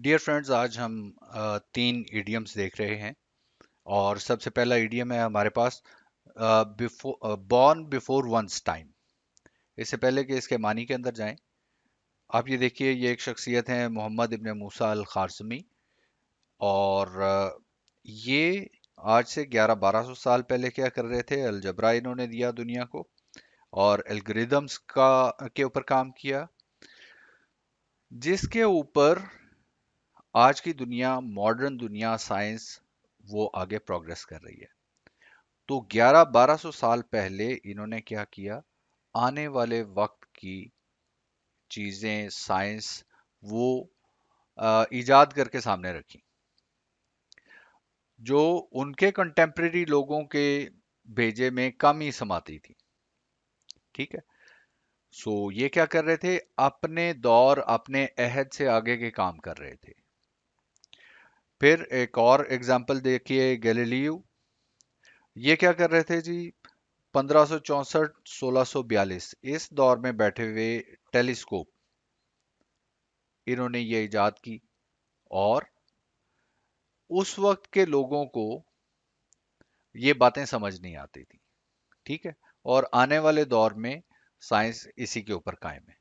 Dear friends, آج ہم تین ایڈیمز دیکھ رہے ہیں اور سب سے پہلا ایڈیم ہے ہمارے پاس بورن بیفور ونس ٹائم۔ اس سے پہلے کہ اس کے معنی کے اندر جائیں، آپ یہ دیکھیے، یہ ایک شخصیت ہے محمد ابن موسیٰ الخارزمی، اور یہ آج سے 1100-1200 سال پہلے کیا کر رہے تھے؟ الجبرا انہوں نے دیا دنیا کو، اور الگوریدمز کے اوپر کام کیا، جس کے اوپر آج کی دنیا، ماڈرن دنیا، سائنس، وہ آگے پروگرس کر رہی ہے۔ تو 1100-1200 سال پہلے انہوں نے کیا کیا؟ آنے والے وقت کی چیزیں، سائنس، وہ ایجاد کر کے سامنے رکھی، جو ان کے کنٹمپریری لوگوں کے بھیجے میں کم ہی سماتی تھی۔ ٹھیک ہے، سو یہ کیا کر رہے تھے؟ اپنے دور، اپنے عہد سے آگے کے کام کر رہے تھے۔ پھر ایک اور ایگزامپل دیکھیے، گیلیلیو، یہ کیا کر رہے تھے جی؟ 1564-1642 اس دور میں بیٹھے ہوئے ٹیلیسکوپ انہوں نے یہ ایجاد کی، اور اس وقت کے لوگوں کو یہ باتیں سمجھ نہیں آتی تھی۔ ٹھیک ہے، اور آنے والے دور میں سائنس اسی کے اوپر قائم ہے۔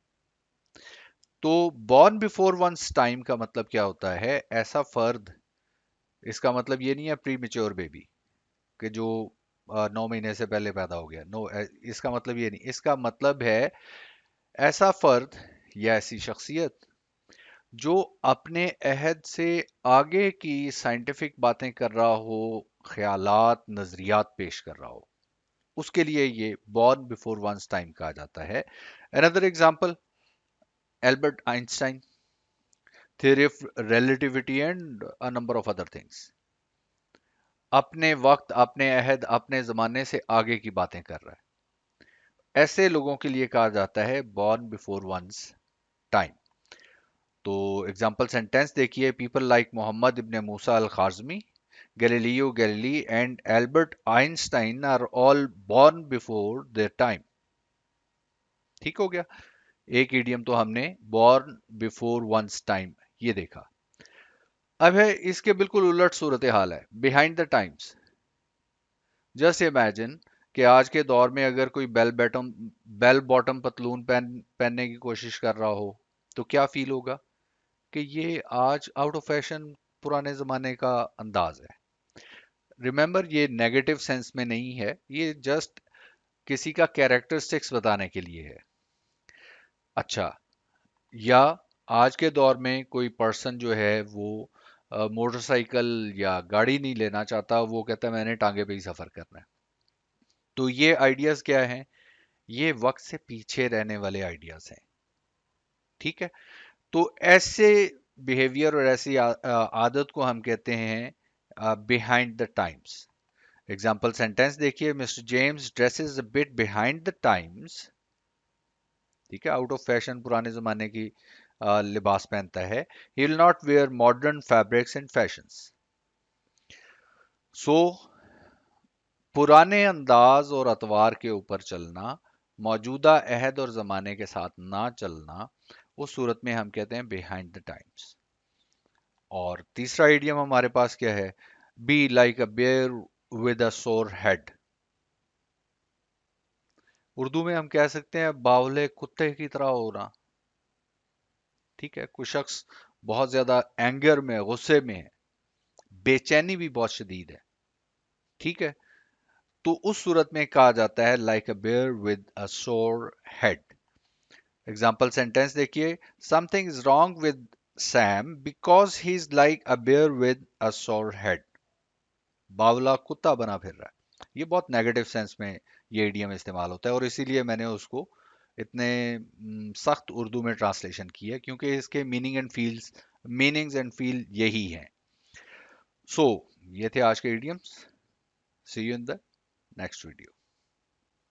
تو بورن بیفور ونس ٹائم کا مطلب کیا ہوتا ہے؟ ایسا فرد، اس کا مطلب یہ نہیں ہے پری میچور بیبی کہ جو 9 مہینے سے پہلے پیدا ہو گیا، نو، اس کا مطلب یہ نہیں۔ اس کا مطلب ہے ایسا فرد یا ایسی شخصیت جو اپنے عہد سے آگے کی سائنٹیفک باتیں کر رہا ہو، خیالات، نظریات پیش کر رہا ہو، اس کے لیے یہ بورن بفور ونس ٹائم کہا جاتا ہے۔ اندر example, Albert Einstein, theory of relativity and number of other things, اپنے وقت، اپنے عہد، اپنے زمانے سے آگے کی باتیں کر رہا ہے۔ ایسے لوگوں کے لیے کہا جاتا ہے بورن بفور ونس ٹائم۔ تو ایگزامپل سینٹینس دیکھیے، people like Muhammad ibn Musa al Khwarizmi, Galileo Galilei and Albert Einstein are all born before their time. ٹھیک ہو گیا، ایک ایڈیم تو ہم نے بورن بفور ونس ٹائم یہ دیکھا۔ اب ہے اس کے بالکل الٹ صورتحال ہے، behind the Times. Just imagine کہ آج کے دور میں اگر کوئی بیل باٹم پتلون پہننے کی کوشش کر رہا ہو تو کیا فیل ہوگا؟ کہ یہ آج آؤٹ آف فیشن، پرانے زمانے کا انداز ہے۔ ریممبر، یہ نیگیٹو سینس میں نہیں ہے، یہ جسٹ کسی کا کیریکٹرسٹکس بتانے کے لیے ہے۔ اچھا، یا آج کے دور میں کوئی پرسن جو ہے وہ موٹر سائیکل یا گاڑی نہیں لینا چاہتا، وہ کہتا ہے میں نے ٹانگے پہ ہی سفر کرنا ہے۔ تو یہ آئیڈیاز کیا ہیں؟ یہ وقت سے پیچھے رہنے والے آئیڈیاز ہیں۔ ٹھیک ہے، تو ایسے بیہیویئر اور ایسی عادت کو ہم کہتے ہیں behind the times. Example sentence دیکھیے، Mr James dresses a bit behind the times. ٹھیک ہے، آؤٹ آف فیشن، پرانے زمانے کی لباس پہنتا ہے۔ He will not wear modern fabrics and fashions. So پرانے انداز اور اطوار کے اوپر چلنا، موجودہ عہد اور زمانے کے ساتھ نہ چلنا، اس صورت میں ہم کہتے ہیں بیہائنڈ دا ٹائمز۔ اور تیسرا ایڈیم ہمارے پاس کیا ہے؟ Be like a bear with a sore head. Urdu میں ہم کہہ سکتے ہیں باولے کتے کی طرح ہونا۔ ٹھیک ہے، کوئی شخص بہت زیادہ اینگر میں، غصے میں ہے، بے چینی بھی بہت شدید ہے۔ ٹھیک ہے، تو اس صورت میں کہا جاتا ہے like a bear with a sore head. Example sentence دیکھیے، something is wrong with Sam because he is like a bear with a sore head. باولا کتا بنا پھر رہا ہے۔ یہ بہت نیگیٹو سینس میں یہ ایڈیم استعمال ہوتا ہے، اور اسی لیے میں نے اس کو اتنے سخت اردو میں ٹرانسلیشن کی ہے، کیونکہ اس کے میننگز اینڈ فیل یہی ہیں۔ سو یہ تھے آج کے idioms. See you in the next video.